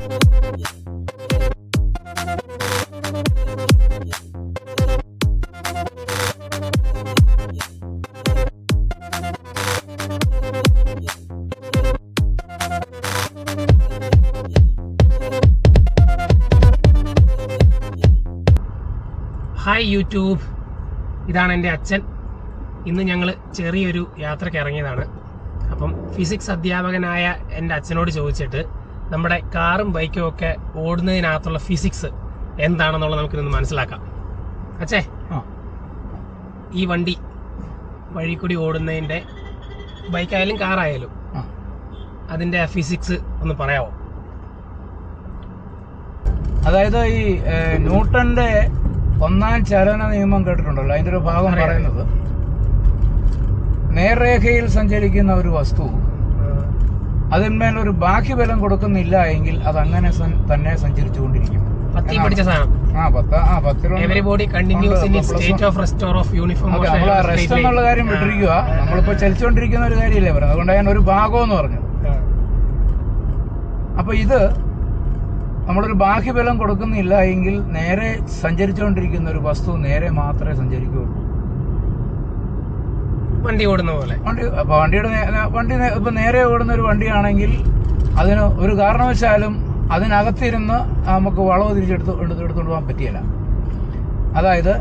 Hi YouTube, ഇതാണ് എൻ്റെ അച്ഛൻ. ഇന്ന് ഞങ്ങൾ ചെറിയൊരു യാത്രയ്ക്ക് ഇറങ്ങിയതാണ്. അപ്പം ഫിസിക്സ് അധ്യാപകനായ എൻ്റെ അച്ഛനോട് ചോദിച്ചിട്ട് നമ്മുടെ കാറും ബൈക്കും ഒക്കെ ഓടുന്നതിനകത്തുള്ള ഫിസിക്സ് എന്താണെന്നുള്ളത് നമുക്കിതൊന്ന് മനസ്സിലാക്കാം. അച്ഛേ, ഈ വണ്ടി വഴി കൂടി ഓടുന്നതിൻ്റെ, ബൈക്കായാലും കാറായാലും, അതിൻ്റെ ഫിസിക്സ് ഒന്ന് പറയാമോ? അതായത് ഈ ന്യൂട്ടന്റെ ഒന്നാം ചലന നിയമം കേട്ടിട്ടുണ്ടല്ലോ, അതിന്റെ ഒരു ഭാഗം പറയുന്നത് നേർരേഖയിൽ സഞ്ചരിക്കുന്ന ഒരു വസ്തു അതിന്മേൽ ഒരു ബാഹ്യബലം കൊടുക്കുന്നില്ല എങ്കിൽ അത് അങ്ങനെ തന്നെ സഞ്ചരിച്ചുകൊണ്ടിരിക്കും. റെസ്റ്റ് എന്നുള്ള കാര്യം വിട്ടിരിക്കുക, നമ്മളിപ്പോ ചലിച്ചുകൊണ്ടിരിക്കുന്ന ഒരു കാര്യമല്ലേ പറയുന്നത്. അതുകൊണ്ട് ഞാൻ ഒരു ഭാഗം എന്ന് പറഞ്ഞു. അപ്പൊ ഇത് നമ്മളൊരു ബാഹ്യബലം കൊടുക്കുന്നില്ല എങ്കിൽ നേരെ സഞ്ചരിച്ചുകൊണ്ടിരിക്കുന്ന ഒരു വസ്തു നേരെ മാത്രമേ സഞ്ചരിക്കുകയുള്ളൂ. വണ്ടി ഓടുന്ന പോലെ. വണ്ടി ഇപ്പൊ നേരെ ഓടുന്ന ഒരു വണ്ടിയാണെങ്കിൽ അതിന് ഒരു കാരണവശാലും അതിനകത്തിരുന്ന് നമുക്ക് വളവ് എടുത്തുകൊണ്ട് പോകാൻ പറ്റിയല്ല. അതായത്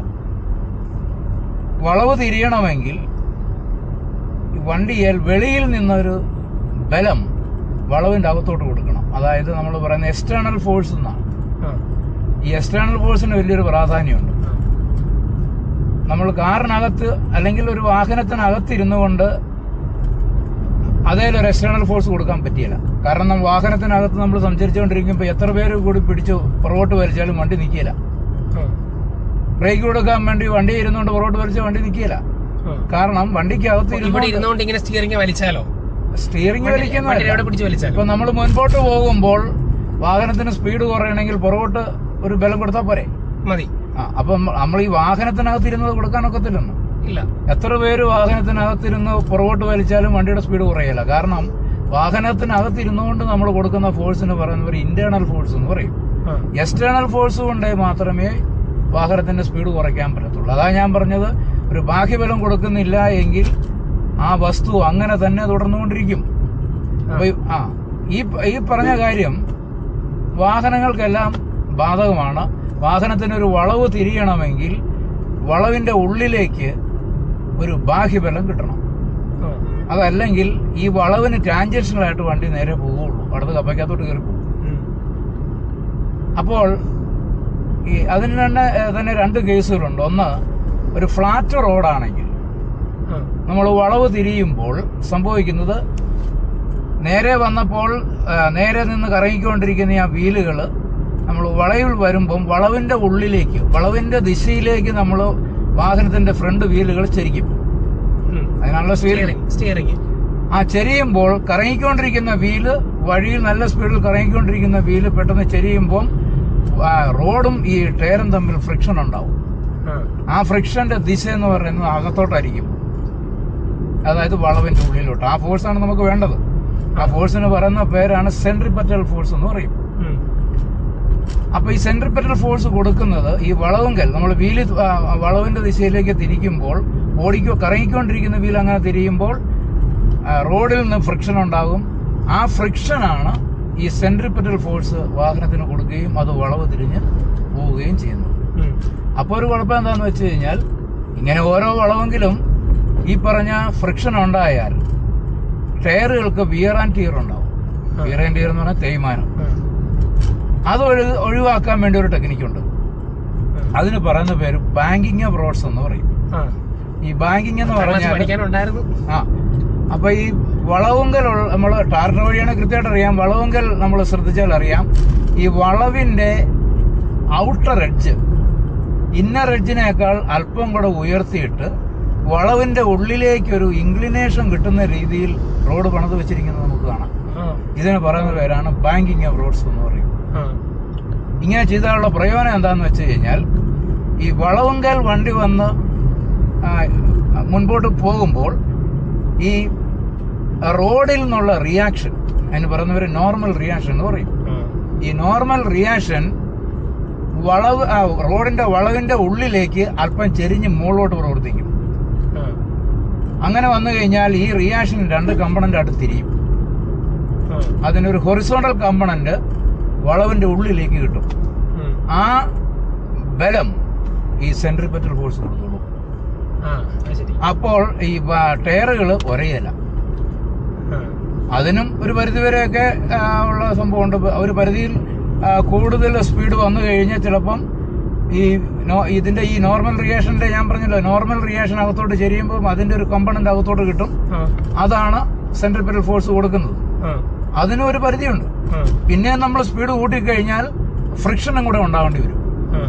വളവ് തിരിയണമെങ്കിൽ വണ്ടിയിൽ വെളിയിൽ നിന്നൊരു ബലം വളവിന്റെ അകത്തോട്ട് കൊടുക്കണം. അതായത് നമ്മൾ പറയുന്ന എക്സ്റ്റേണൽ ഫോഴ്സ് എന്നാണ്. ഈ എക്സ്റ്റേണൽ ഫോഴ്സിന് വലിയൊരു പ്രാധാന്യമുണ്ട്. നമ്മൾ കാറിനകത്ത് അല്ലെങ്കിൽ ഒരു വാഹനത്തിനകത്തിരുന്നു കൊണ്ട് അതേലൊരു എക്സ്റ്റേണൽ ഫോഴ്സ് കൊടുക്കാൻ പറ്റിയില്ല. കാരണം നമ്മൾ വാഹനത്തിനകത്ത് നമ്മൾ സഞ്ചരിച്ചുകൊണ്ടിരിക്കുമ്പോൾ എത്ര പേര് കൂടി പിടിച്ചു പുറകോട്ട് വലിച്ചാലും വണ്ടി നിൽക്കില്ല. ബ്രേക്ക് കൊടുക്കാൻ വേണ്ടി വണ്ടി ഇരുന്നുകൊണ്ട് പുറകോട്ട് വലിച്ചാൽ വണ്ടി നിൽക്കില്ല. കാരണം വണ്ടിക്ക് അകത്ത് ഇരുന്നുകൊണ്ട് ഇങ്ങനെ സ്റ്റിയറിംഗ് വലിച്ചാലോ, സ്റ്റിയറിംഗ് വലിക്കുന്ന ഇപ്പൊ നമ്മൾ മുൻപോട്ട് പോകുമ്പോൾ വാഹനത്തിന് സ്പീഡ് കുറയണമെങ്കിൽ പുറകോട്ട് ഒരു ബലം കൊടുത്താൽ പോരെ, മതി. അപ്പൊ നമ്മൾ ഈ വാഹനത്തിനകത്തിരുന്നത് കൊടുക്കാനൊക്കത്തില്ലെന്ന് ഇല്ല. എത്ര പേര് വാഹനത്തിനകത്തിരുന്ന് പുറകോട്ട് വലിച്ചാലും വണ്ടിയുടെ സ്പീഡ് കുറയില്ല. കാരണം വാഹനത്തിനകത്തിരുന്നുകൊണ്ട് നമ്മൾ കൊടുക്കുന്ന ഫോഴ്സിന് പറയുന്ന ഒരു ഇന്റേണൽ ഫോഴ്സ് എന്ന് പറയും. എക്സ്റ്റേണൽ ഫോഴ്സ് കൊണ്ട് മാത്രമേ വാഹനത്തിന്റെ സ്പീഡ് കുറയ്ക്കാൻ പറ്റത്തുള്ളൂ. അതാ ഞാൻ പറഞ്ഞത്, ഒരു ബാഹ്യബലം കൊടുക്കുന്നില്ല എങ്കിൽ ആ വസ്തു അങ്ങനെ തന്നെ തുടർന്നുകൊണ്ടിരിക്കും. അപ്പൊ ഈ പറഞ്ഞ കാര്യം വാഹനങ്ങൾക്കെല്ലാം ബാധകമാണ്. വാഹനത്തിനൊരു വളവ് തിരിയണമെങ്കിൽ വളവിന്റെ ഉള്ളിലേക്ക് ഒരു ബാഹ്യബലം കിട്ടണം. അതല്ലെങ്കിൽ ഈ വളവിന് ടാൻജൻഷ്യലായിട്ട് വണ്ടി നേരെ പോവുകയുള്ളൂ, അടുത്ത കപ്പയ്ക്കകത്തോട്ട് കയറി പോകും. അപ്പോൾ അതിന് തന്നെ രണ്ട് കേസുകളുണ്ട്. ഒന്ന്, ഒരു ഫ്ലാറ്റ് റോഡാണെങ്കിൽ നമ്മൾ വളവ് തിരിയുമ്പോൾ സംഭവിക്കുന്നത്, നേരെ വന്നപ്പോൾ നേരെ നിന്ന് കറങ്ങിക്കൊണ്ടിരിക്കുന്ന ആ വീലുകൾ നമ്മൾ വളവിൽ വരുമ്പം വളവിന്റെ ഉള്ളിലേക്ക്, വളവിന്റെ ദിശയിലേക്ക് നമ്മൾ വാഹനത്തിന്റെ ഫ്രണ്ട് വീലുകൾ ചരിക്കും. അതിനുള്ള സ്റ്റിയറിംഗ് ചെരിയുമ്പോൾ കറങ്ങിക്കൊണ്ടിരിക്കുന്ന വീല്, വഴിയിൽ നല്ല സ്പീഡിൽ കറങ്ങിക്കൊണ്ടിരിക്കുന്ന വീല് പെട്ടെന്ന് ചെരിയുമ്പം റോഡും ഈ ടയറും തമ്മിൽ ഫ്രിക്ഷൻ ഉണ്ടാവും. ആ ഫ്രിക്ഷന്റെ ദിശ എന്ന് പറയുന്നത് അകത്തോട്ടായിരിക്കും, അതായത് വളവിന്റെ ഉള്ളിലോട്ട്. ആ ഫോഴ്സാണ് നമുക്ക് വേണ്ടത്. ആ ഫോഴ്സിന് പറയുന്ന പേരാണ് സെൻട്രിപെറ്റൽ ഫോഴ്സ് എന്ന് പറയും. അപ്പൊ ഈ സെൻട്രിപെറ്റൽ ഫോഴ്സ് കൊടുക്കുന്നത് ഈ വളവുങ്കൽ, നമ്മൾ വീല് വളവിന്റെ ദിശയിലേക്ക് തിരിക്കുമ്പോൾ, കറങ്ങിക്കൊണ്ടിരിക്കുന്ന വീൽ അങ്ങനെ തിരിയുമ്പോൾ റോഡിൽ നിന്ന് ഫ്രിക്ഷൻ ഉണ്ടാകും. ആ ഫ്രിക്ഷനാണ് ഈ സെൻട്രിപെറ്റൽ ഫോഴ്സ് വാഹനത്തിന് കൊടുക്കുകയും അത് വളവ് തിരിഞ്ഞ് പോവുകയും ചെയ്യുന്നത്. അപ്പോൾ ഒരു കുഴപ്പം എന്താണെന്ന് വെച്ച് കഴിഞ്ഞാൽ, ഇങ്ങനെ ഓരോ വളവെങ്കിലും ഈ പറഞ്ഞ ഫ്രിക്ഷൻ ഉണ്ടായാൽ ടയറുകൾക്ക് വിയർ ആൻഡ് ടിയർ ഉണ്ടാവും. വിയർ ആൻഡ് ടിയർ എന്ന് പറഞ്ഞാൽ തേയ്മാനം. അത് ഒഴിവാക്കാൻ വേണ്ടി ഒരു ടെക്നിക്കുണ്ട്. അതിന് പറയുന്ന പേര് ബാങ്കിങ് ഓഫ് റോഡ്സ് എന്ന് പറയും. ഈ ബാങ്കിങ് എന്ന് പറഞ്ഞാൽ അപ്പൊ ഈ വളവുങ്കൽ, നമ്മൾ ടാറിന് വഴിയാണ് കൃത്യമായിട്ട് അറിയാം. വളവുങ്കൽ നമ്മൾ ശ്രദ്ധിച്ചാൽ അറിയാം, ഈ വളവിന്റെ ഔട്ടർ എഡ്ജ് ഇന്നർ എഡ്ജിനേക്കാൾ അല്പം കൂടെ ഉയർത്തിയിട്ട് വളവിന്റെ ഉള്ളിലേക്ക് ഒരു ഇൻക്ലിനേഷൻ കിട്ടുന്ന രീതിയിൽ റോഡ് പണിത് വെച്ചിരിക്കുന്നത് നമുക്ക് കാണാം. ഇതിന് പറയുന്ന പേരാണ് ബാങ്കിങ് ഓഫ് റോഡ്സ് എന്ന് പറയും. ഇങ്ങനെ ചെയ്താലുള്ള പ്രയോജനം എന്താണെന്ന് വെച്ച് കഴിഞ്ഞാൽ, ഈ വളവുങ്കൽ വണ്ടി വന്ന് മുൻപോട്ട് പോകുമ്പോൾ ഈ റോഡിൽ നിന്നുള്ള റിയാക്ഷൻ, അതിന് പറയുന്നവർ നോർമൽ റിയാക്ഷൻ എന്ന് പറയും. ഈ നോർമൽ റിയാക്ഷൻ റോഡിന്റെ വളവിന്റെ ഉള്ളിലേക്ക് അല്പം ചെരിഞ്ഞ് മുകളിലോട്ട് പ്രവർത്തിക്കും. അങ്ങനെ വന്നു കഴിഞ്ഞാൽ ഈ റിയാക്ഷൻ 2 കമ്പണന്റ് ആയിട്ട് തിരിയും. അതിനൊരു ഹൊറിസോണ്ടൽ കമ്പണന്റ് വളവിന്റെ ഉള്ളിലേക്ക് കിട്ടും. ആ ബലം ഈ സെൻട്രിപെറ്റൽ ഫോഴ്സ് കൊടുത്തോളൂ. അപ്പോൾ ഈ ടയറുകൾ ഒരയല. അതിനും ഒരു പരിധിവരെയൊക്കെ ഉള്ള സംഭവമുണ്ട്. ഒരു പരിധിയിൽ കൂടുതൽ സ്പീഡ് വന്നു കഴിഞ്ഞാൽ ചിലപ്പം ഇതിന്റെ ഈ നോർമൽ റിയാക്ഷന്റെ, ഞാൻ പറഞ്ഞല്ലോ, നോർമൽ റിയാക്ഷൻ അകത്തോട്ട് ചെരിയുമ്പോൾ അതിന്റെ ഒരു കമ്പണന്റ് അകത്തോട്ട് കിട്ടും. അതാണ് സെൻട്രിപെറ്റൽ ഫോഴ്സ് കൊടുക്കുന്നത്. അതിനും ഒരു പരിധിയുണ്ട്. പിന്നെ നമ്മൾ സ്പീഡ് കൂട്ടിക്കഴിഞ്ഞാൽ ഫ്രിക്ഷനും കൂടെ ഉണ്ടാവേണ്ടി വരും.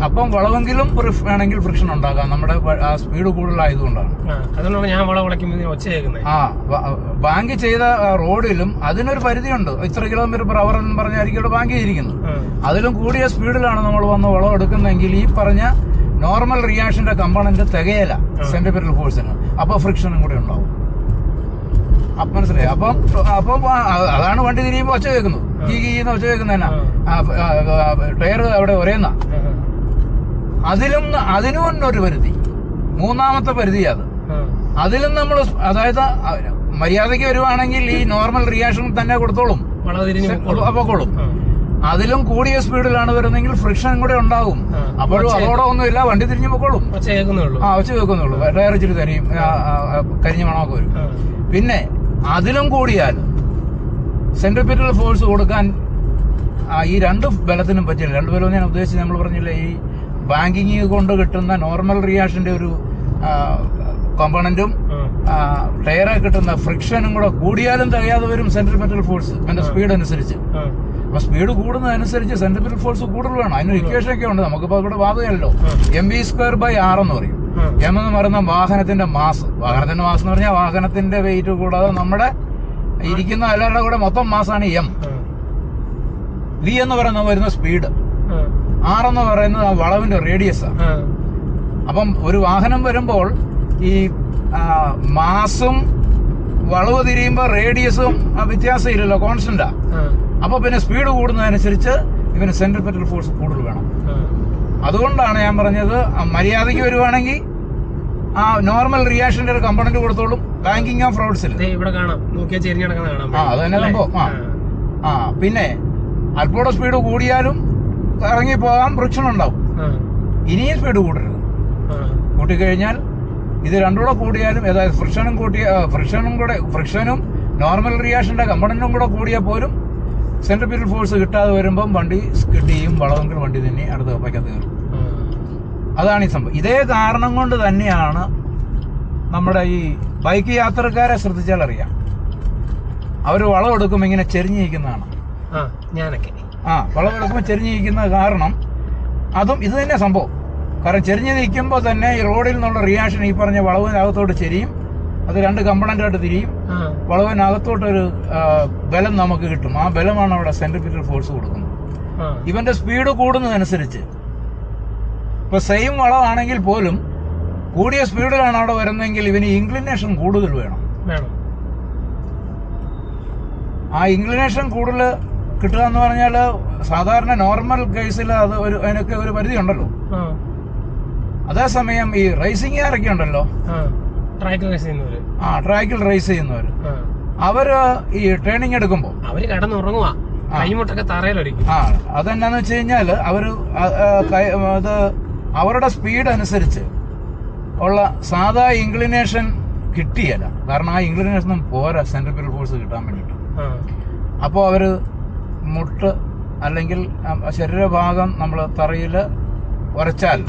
അപ്പം വളവെങ്കിലും വേണമെങ്കിൽ ഫ്രിക്ഷൻ ഉണ്ടാകാം, നമ്മുടെ സ്പീഡ് കൂടുതലായതുകൊണ്ടാണ്. ബാങ്ക് ചെയ്ത റോഡിലും അതിനൊരു പരിധിയുണ്ട്. ഇത്ര km/h എന്ന് പറഞ്ഞായിരിക്കും ഇവിടെ ബാങ്ക് ചെയ്തിരിക്കുന്നത്. അതിലും കൂടിയ സ്പീഡിലാണ് നമ്മൾ വന്ന് വളം എടുക്കുന്നതെങ്കിൽ ഈ പറഞ്ഞ നോർമൽ റിയാക്ഷന്റെ കമ്പണന്റ് തികയല സെൻട്രിപെറ്റൽ ഫോഴ്സിന്. അപ്പൊ ഫ്രിക്ഷനും കൂടെ ഉണ്ടാവും. അപ്പം മനസ്സിലായി. അപ്പം അതാണ് വണ്ടി തിരിയുമ്പോൾ ഒച്ച കേൾക്കുന്നത്. ഈ ഒച്ച കേൾക്കുന്നതന്നെ ടയർ അവിടെ ഒരേന്ന. അതിനും ഒരു പരിധി, 3ാമത്തെ പരിധി അത്. അതിലും നമ്മൾ, അതായത് മര്യാദയ്ക്ക് വരുവാണെങ്കിൽ ഈ നോർമൽ റിയാക്ഷൻ തന്നെ കൊടുത്തോളും, പൊക്കോളും. അതിലും കൂടിയ സ്പീഡിലാണ് വരുന്നെങ്കിൽ ഫ്രിക്ഷൻ കൂടെ ഉണ്ടാവും. അപ്പോഴും അതോടെ ഒന്നുമില്ല, വണ്ടി തിരിഞ്ഞു പൊക്കോളും. ഒച്ച കേൾക്കുന്നുള്ളൂ. ടയർ ഇച്ചിരി കരിഞ്ഞ മണമൊക്കെ വരും. പിന്നെ അതിലും കൂടിയാൽ സെൻട്രിപെറ്റൽ ഫോഴ്സ് കൊടുക്കാൻ ഈ 2 ബലത്തിനും പറ്റില്ല. 2 ബലം ഞാൻ ഉദ്ദേശിച്ച് നമ്മൾ പറഞ്ഞില്ലേ, ഈ ബാങ്കിങ് കൊണ്ട് കിട്ടുന്ന നോർമൽ റിയാക്ഷന്റെ ഒരു കോമ്പണന്റും ടയറെ കിട്ടുന്ന ഫ്രിക്ഷനും കൂടെ കൂടിയാലും തികയാതെ വരും സെൻട്രിപെറ്റൽ ഫോഴ്സ് അതിന്റെ സ്പീഡ് അനുസരിച്ച്. അപ്പൊ സ്പീഡ് കൂടുന്നതനുസരിച്ച് സെൻട്രിപെറ്റൽ ഫോഴ്സ് കൂടുതൽ വേണം. അതിന് ഇക്വേഷൻ ഒക്കെ ഉണ്ട്. നമുക്കിപ്പോ ഇവിടെ ബാധകമല്ലോ. mv²/r എന്ന് പറയും. m എന്ന് പറയുന്ന വാഹനത്തിന്റെ മാസ്. വാഹനത്തിന്റെ മാസ് എന്ന് പറഞ്ഞാൽ വാഹനത്തിന്റെ വെയിറ്റ് കൂടാതെ നമ്മുടെ ഇരിക്കുന്ന എല്ലാവരുടെ കൂടെ മൊത്തം മാസാണ് m. v എന്ന് പറയുന്നത് വരുന്ന സ്പീഡ്. r എന്ന് പറയുന്നത് ആ വളവിന്റെ റേഡിയസ്. അപ്പം ഒരു വാഹനം വരുമ്പോൾ ഈ മാസും വളവ് തിരിയുമ്പോൾ റേഡിയസും വ്യത്യാസം ഇല്ലല്ലോ, കോൺസ്റ്റന്റാ. അപ്പൊ പിന്നെ സ്പീഡ് കൂടുന്നതനുസരിച്ച് ഇവന് സെൻട്രിപെറ്റൽ ഫോഴ്സ് കൂടുതൽ വേണം. അതുകൊണ്ടാണ് ഞാൻ പറഞ്ഞത്, മര്യാദയ്ക്ക് വരുവാണെങ്കിൽ ആ നോർമൽ റിയാക്ഷന്റെ ഒരു കമ്പണന്റ് കൊടുത്തോളും. ബാങ്കിങ് ഓഫ് റോഡ്സിൽ അത് തന്നെ സംഭവം. പിന്നെ അല്പോടെ സ്പീഡ് കൂടിയാലും ഇറങ്ങി പോകാൻ ഫ്രിക്ഷൻ ഉണ്ടാവും. ഇനിയും സ്പീഡ് കൂട്ടരുത്. കൂട്ടിക്കഴിഞ്ഞാൽ ഇത് 2 കൂടെ കൂടിയാലും, അതായത് ഫ്രിക്ഷനും നോർമൽ റിയാക്ഷന്റെ കമ്പണന്റും കൂടെ കൂടിയാൽ പോലും സെൻട്രിപെറ്റൽ ഫോഴ്സ് കിട്ടാതെ വരുമ്പം വണ്ടി സ്കിഡ് ചെയ്യും. വളവെങ്കിൽ വണ്ടി തന്നെ അടുത്ത കപ്പയ്ക്കകത്ത് കയറും. അതാണ് ഈ സംഭവം. ഇതേ കാരണം കൊണ്ട് തന്നെയാണ് നമ്മുടെ ഈ ബൈക്ക് യാത്രക്കാരെ ശ്രദ്ധിച്ചാൽ അറിയാം, അവർ വളവെടുക്കുമ്പോൾ ഇങ്ങനെ ചെരിഞ്ഞിരിക്കുന്നതാണ്. വളവെടുക്കുമ്പോൾ ചെരിഞ്ഞിരിക്കുന്ന കാരണം അതും ഇത് തന്നെ സംഭവം. കാരണം ചെരിഞ്ഞ് നിൽക്കുമ്പോൾ തന്നെ ഈ റോഡിൽ നിന്നുള്ള റിയാക്ഷൻ ഈ പറഞ്ഞ വളവിനകത്തോട്ട് ചെരിയും. അത് 2 കമ്പണന്റായിട്ട് തിരിയും. വളവിനകത്തോട്ടൊരു ബലം നമുക്ക് കിട്ടും. ആ ബലമാണ് അവിടെ സെൻട്രിപെറ്റൽ ഫോഴ്സ് കൊടുക്കുന്നത്. ഇവന്റെ സ്പീഡ് കൂടുന്നതനുസരിച്ച്, ഇപ്പൊ സെയിം വളമാണെങ്കിൽ പോലും കൂടിയ സ്പീഡിലാണ് അവിടെ വരുന്നതെങ്കിൽ ഇവന് ഇൻക്ലിനേഷൻ കൂടുതൽ വേണം. ആ ഇൻക്ലിനേഷൻ കൂടുതൽ കിട്ടുക എന്ന് പറഞ്ഞാൽ സാധാരണ നോർമൽ കേസിൽ അത് അതിനൊക്കെ ഒരു പരിധി ഉണ്ടല്ലോ. അതേസമയം ഈ റേസിംഗുകാരൊക്കെ ഉണ്ടല്ലോ, ട്രാക്കിൽ റേസ് ചെയ്യുന്നവര്, അവര് ഈ ട്രെയിനിങ് എടുക്കുമ്പോ അവര് കിടന്നുറങ്ങുക, അതെന്നാന്ന് വെച്ച് കഴിഞ്ഞാല് അത് അവരുടെ സ്പീഡ് അനുസരിച്ച് ഉള്ള സാധാ ഇൻക്ലിനേഷൻ കിട്ടിയല്ല. കാരണം ആ ഇൻക്ലിനേഷനും പോരാ സെൻട്രിപെറ്റൽ ഫോഴ്സ് കിട്ടാൻ വേണ്ടിട്ട്. അപ്പോൾ അവര് മുട്ട് അല്ലെങ്കിൽ ശരീരഭാഗം നമ്മൾ തറയിൽ ഉരച്ചാൽ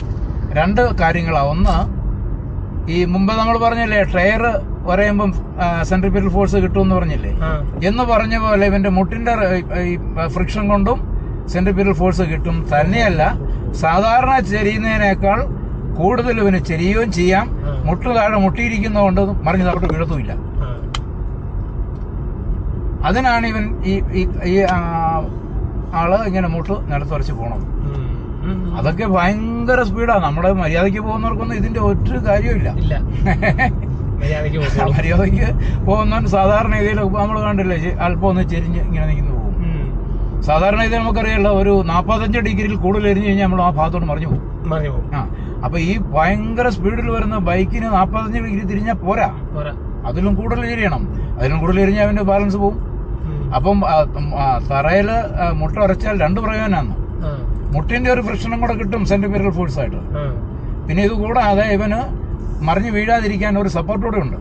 2 കാര്യങ്ങളാണ്. ഒന്ന്, ഈ മുമ്പ് നമ്മൾ പറഞ്ഞില്ലേ ടയർ ഉരയുമ്പം സെൻട്രിപെറ്റൽ ഫോഴ്സ് കിട്ടുമെന്ന് പറഞ്ഞില്ലേ, എന്ന് പറഞ്ഞ പോലെ ഇവന്റെ മുട്ടിന്റെ ഫ്രിക്ഷൻ കൊണ്ടും സെൻട്രിപെറ്റൽ ഫോഴ്സ് കിട്ടും. തന്നെയല്ല, സാധാരണ ചെരിയുന്നതിനേക്കാൾ കൂടുതൽ ഇവന് ചെരിയുകയും ചെയ്യാം. മുട്ട് താഴെ മുട്ടിയിരിക്കുന്നതുകൊണ്ട് മറിഞ്ഞ് താഴോട്ട് വീഴത്തുമില്ല. അതിനാണ് ഇവൻ ഈ ആള് ഇങ്ങനെ മുട്ട് നിലത്തുറച്ച് പോണത്. അതൊക്കെ ഭയങ്കര സ്പീഡാണ്. നമ്മുടെ മര്യാദയ്ക്ക് പോകുന്നവർക്കൊന്നും ഇതിന്റെ ഒരു കാര്യമില്ല. മര്യാദയ്ക്ക് പോകുന്നവൻ സാധാരണ രീതിയിൽ നമ്മൾ കണ്ടില്ലേ, അല്പം ഒന്ന് ചെരിഞ്ഞ് ഇങ്ങനെ നിൽക്കുന്നു പോകും. സാധാരണ ഇത് നമുക്കറിയാലോ, ഒരു 45 ഡിഗ്രിയിൽ കൂടുതൽ എരിഞ്ഞു കഴിഞ്ഞാൽ നമ്മൾ ആ ഭാഗത്തോട്ട് മറിഞ്ഞു പോകും. ആ, അപ്പൊ ഈ ഭയങ്കര സ്പീഡിൽ വരുന്ന ബൈക്കിന് 45 ഡിഗ്രി തിരിഞ്ഞാൽ പോരാ, അതിലും കൂടുതൽ എരിയണം. അതിലും കൂടുതൽ എരിഞ്ഞാൽ അവന്റെ ബാലൻസ് പോകും. അപ്പം തറയില് മുട്ട ഉരച്ചാൽ 2 പ്രയോജനമാണ്. മുട്ടിന്റെ ഒരു ഫ്രിക്ഷനും കൂടെ കിട്ടും സെന്റിമീറ്റർ ഫോഴ്സ് ആയിട്ട്. പിന്നെ ഇത് കൂടാതെ ഇവന് മറിഞ്ഞു വീഴാതിരിക്കാൻ ഒരു സപ്പോർട്ട് കൂടെ ഉണ്ട്.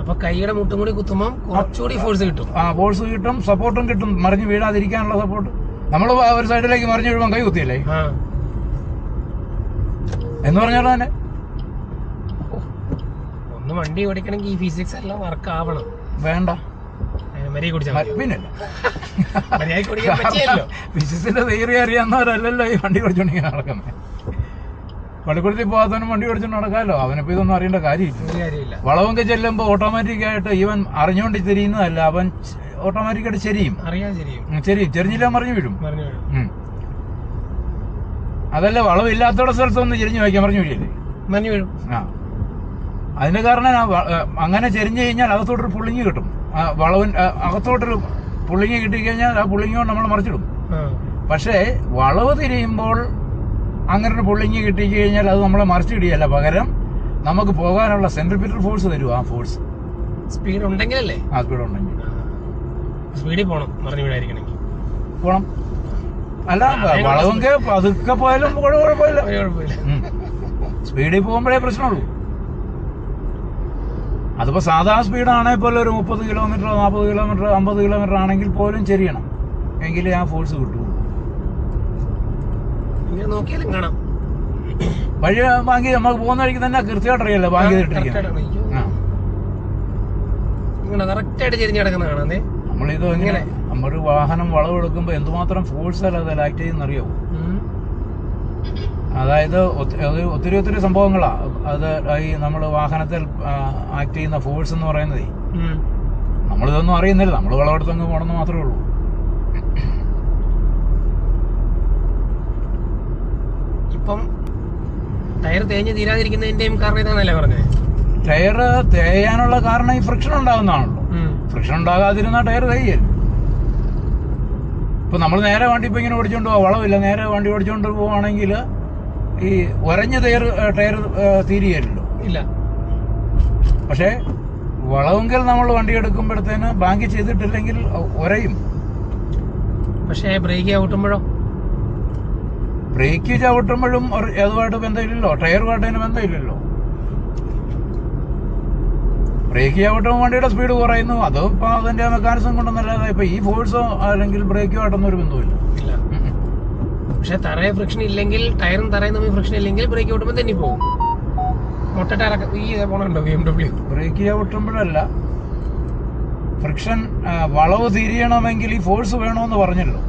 അപ്പൊ കൈയുടെ മുട്ടും കൂടി കുത്തുമ്പോൾ കുറച്ചുകൂടി ഫോഴ്സ് കിട്ടും. ഫോഴ്സ് കിട്ടും, സപ്പോർട്ടും കിട്ടും. മറിഞ്ഞു വീഴാതിരിക്കാനുള്ള സപ്പോർട്ട്. നമ്മൾ ഒരു സൈഡിലേക്ക് മറിഞ്ഞു വീഴുമ്പോൾ കൈ കുത്തിയല്ലേ എന്ന് പറഞ്ഞാൽ തന്നെ. ഒന്ന് വണ്ടി ഓടിക്കണമെങ്കിൽ ഈ ഫിസിക്സ് എല്ലാം വർക്ക് ആവണം. വേണ്ട, പിന്നെ ഫിസിക്സിന്റെ തിയറി അറിയാവുന്നവരല്ലല്ലോ ഈ വണ്ടി ഓടിച്ചോണ്ടിങ്ങനെ നടക്കുന്നത്. പള്ളിക്കൂടത്തിൽ പോകാത്തവനും വണ്ടി ഓടിച്ചോണ്ട് നടക്കാമല്ലോ. അവനിപ്പോ ഇതൊന്നും അറിയേണ്ട കാര്യമില്ല. വളവൊക്കെ ചെല്ലുമ്പോൾ ഓട്ടോമാറ്റിക് ആയിട്ട് ഇവൻ അറിഞ്ഞുകൊണ്ട് തിരിയുന്നതല്ല, അവൻ ഓട്ടോമാറ്റിക്കായിട്ട് ചെരിഞ്ഞില്ല മറിഞ്ഞു വീഴും. അതല്ല, വളവില്ലാത്തോടെ സ്ഥലത്തൊന്ന് ചെരിഞ്ഞു വയ്ക്കാൻ മറിഞ്ഞു വീഴില്ലേ. ആ, അതിന്റെ കാരണം അങ്ങനെ ചെരിഞ്ഞു കഴിഞ്ഞാൽ അകത്തോട്ടൊരു പുള്ളിങ്ങി കിട്ടും. വളവിൻ അകത്തോട്ടൊരു പുള്ളിങ്ങി കിട്ടിക്കഴിഞ്ഞാൽ ആ പുള്ളിങ്ങി കൊണ്ട് നമ്മൾ മറിച്ചിടും. പക്ഷേ വളവ് തിരിയുമ്പോൾ അങ്ങനെ ഒരു പുള്ളിങ്ങി കിട്ടിക്കഴിഞ്ഞാൽ അത് നമ്മളെ മറിച്ചിടിയല്ല, പകരം നമുക്ക് പോകാനുള്ള സെൻട്രിപിറ്റൽ ഫോഴ്സ് തരും. ആ ഫോഴ്സ് സ്പീഡ് ഉണ്ടെങ്കിലല്ലേ? ആ, സ്പീഡ് ഉണ്ടെങ്കിൽ സ്പീഡിൽ പോകണം, മറിഞ്ഞു വീഴായിരിക്കണമെങ്കിൽ പോണം. അല്ല, വളവെങ്കിൽ പതുക്കെ പോയാലും കുഴപ്പമില്ല. സ്പീഡിൽ പോകുമ്പോഴേ പ്രശ്നമുള്ളൂ. അതിപ്പോ സാധാ സ്പീഡാണെങ്കിൽ പോലും ഒരു 30 കിലോമീറ്റർ 40 കിലോമീറ്റർ 50 കിലോമീറ്റർ ആണെങ്കിൽ പോലും ചെരിയണം, എങ്കിലേ ആ ഫോഴ്സ് കിട്ടുള്ളൂ. നോക്കിയാലും കാണാം. വഴി ബാങ്കി നമുക്ക് പോകുന്ന വഴിക്ക് തന്നെ കൃത്യമായിട്ട് അറിയാലോ ബാങ്ക് ചെയ്തിട്ടിരിക്കുന്നത്. നമ്മളിത് എങ്ങനെ നമ്മളൊരു വാഹനം വളവെടുക്കുമ്പോ എന്തുമാത്രം ഫോഴ്സല്ല അതിൽ ആക്ട് ചെയ്യുന്നറിയാവോ? അതായത് ഒത്തിരി സംഭവങ്ങളാ അത് ഈ നമ്മൾ വാഹനത്തിൽ ആക്ട് ചെയ്യുന്ന ഫോഴ്സ് എന്ന് പറയുന്നത്. നമ്മളിതൊന്നും അറിയുന്നില്ല, നമ്മൾ വളവെടുത്തങ്ങ് പോകണമെന്ന് മാത്രമേ ഉള്ളൂ. ഇപ്പം ടയർ തേഞ്ഞ് തീരാതിരിക്കുന്നതിന്റെയും കാരണം ഇതാണല്ലേ പറഞ്ഞത്? ടയർ തേയാനുള്ള കാരണം ഈ ഫ്രിക്ഷൻ ഉണ്ടാകുന്നതാണല്ലോ. ഫ്രിക്ഷൻ ഉണ്ടാകാതിരുന്ന ടയർ തേയല്ലേ. ഇപ്പൊ നമ്മൾ നേരെ വണ്ടി ഇപ്പൊ ഇങ്ങനെ ഓടിച്ചോണ്ട് പോവാ, വളവില്ല, നേരെ വണ്ടി ഓടിച്ചോണ്ട് പോവാണെങ്കിൽ ഈ ഉരഞ്ഞ ടയർ തീരുകയല്ലോ. ഇല്ല. പക്ഷെ വളവെങ്കിൽ നമ്മൾ വണ്ടി എടുക്കുമ്പോഴത്തേന് ബാങ്ക് ചെയ്തിട്ടില്ലെങ്കിൽ ഉരയും. പക്ഷേ ബ്രേക്ക് ചവിട്ടുമ്പോഴോ? ബ്രേക്ക് ചവിട്ടുമ്പോഴും അതുമായിട്ട് ബന്ധമില്ലല്ലോ, ടയറുമായിട്ട് അതിന് ബന്ധമില്ലല്ലോ. ബ്രേക്ക് ചവിട്ടുമ്പോൾ വണ്ടിയുടെ സ്പീഡ് കുറയുന്നു, അത് ഇപ്പൊ അതിന്റെ മെക്കാനിസം കൊണ്ടൊന്നല്ലാതെ ഇപ്പൊ ഈ ഫോഴ്സോ അല്ലെങ്കിൽ ബ്രേക്കോ ആയിട്ടൊന്നും ഒരു ബന്ധമില്ല. പക്ഷെ തറയെ ഫ്രിക്ഷൻ ഇല്ലെങ്കിൽ, ടയറും തറയും തമ്മിൽ ഫ്രിക്ഷൻ ഇല്ലെങ്കിൽ ബ്രേക്ക് ചവിട്ടുമ്പോൾ തന്നെ പോകും. മൊട്ട ടയറൊക്കെ ഈ പോണുണ്ടോ BMW? ബ്രേക്ക് ചവിട്ടുമ്പോഴല്ല, ഫ്രിക്ഷൻ വളവ് തിരിയണമെങ്കിൽ ഈ ഫോഴ്സ് വേണമെന്ന് പറഞ്ഞല്ലോ.